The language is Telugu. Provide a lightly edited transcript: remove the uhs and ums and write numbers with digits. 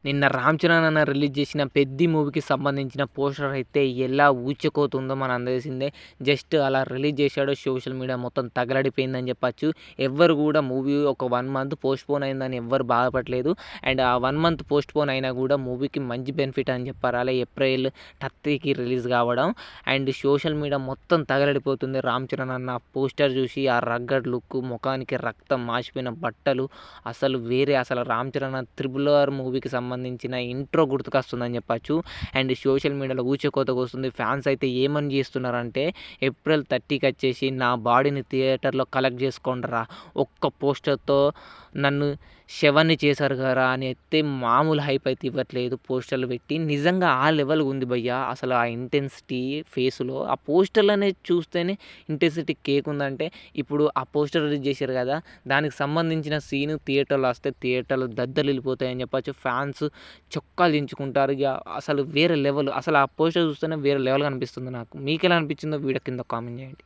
నిన్న 'రామ్ చరణ్' అన్న రిలీజ్ చేసిన 'పెద్ది' మూవీకి సంబంధించిన పోస్టర్ అయితే ఎలా ఊచకోతుందో మనందరికి తెలిసిందే. జస్ట్ అలా రిలీజ్ చేశాడు. సోషల్ మీడియా మొత్తం తగలడిపోయిందని చెప్పొచ్చు. ఎవ్వరు కూడా మూవీ ఒక 1 మంత్ పోస్ట్‌పోన్ అయిందని ఎవ్వరు బాధపడలేదు. అండ్ ఆ 1 మంత్ పోస్ట్‌పోన్ అయినా కూడా మూవీకి మంచి బెనిఫిట్ అని చెప్పాలి. ఏప్రిల్ 30కి రిలీజ్ కావడం. అండ్ సోషల్ మీడియా మొత్తం తగలడిపోతుంది. 'రామ్ చరణ్' అన్న పోస్టర్ చూసి ఆ రగ్గడ్ లుక్, ముఖానికి రక్తం మాసిపోయిన బట్టలు అసలు 'రామ్ చరణ్' 'త్రిబుల్ ఆర్' మూవీకి సంబంధించిన ఇంట్రో గుర్తుకొస్తుందని చెప్పొచ్చు. అండ్ సోషల్ మీడియాలో ఊచకోతకొస్తుంది. ఫ్యాన్స్ అయితే ఏమని చేస్తున్నారంటే ఏప్రిల్ 30కి వచ్చేసి నా బాడీని థియేటర్‌లో కలెక్ట్ చేసుకోండిరా, ఒక్క పోస్టర్‌తో నన్ను శవాన్ని చేశారు కదరా అని అయితే మామూలు హైప్ అయితే ఇవ్వట్లేదు పోస్టర్లు పెట్టి. నిజంగా ఆ లెవెల్‌గా ఉంది భయ్యా. అసలు ఆ ఇంటెన్సిటీ ఫేస్‌లో ఆ పోస్టర్‌లనే చూస్తేనే ఇంటెన్సిటీ కేక్ ఉందంటే ఇప్పుడు ఆ పోస్టర్ రిలీజ్ చేశారు కదా, దానికి సంబంధించిన సీన్ థియేటర్‌లో వస్తే థియేటర్‌లో దద్దరిల్లిపోతాయని చెప్పొచ్చు. ఫ్యాన్స్ చొక్కాలు చించుకుంటారు. ఇగ అసలు వేరే లెవెల్. అసలు ఆ పోస్టర్ చూస్తేనే వేరే లెవెల్‌గా అనిపిస్తుంది నాకు. మీకెలా అనిపించిందో వీడియో కింద కామెంట్ చేయండి.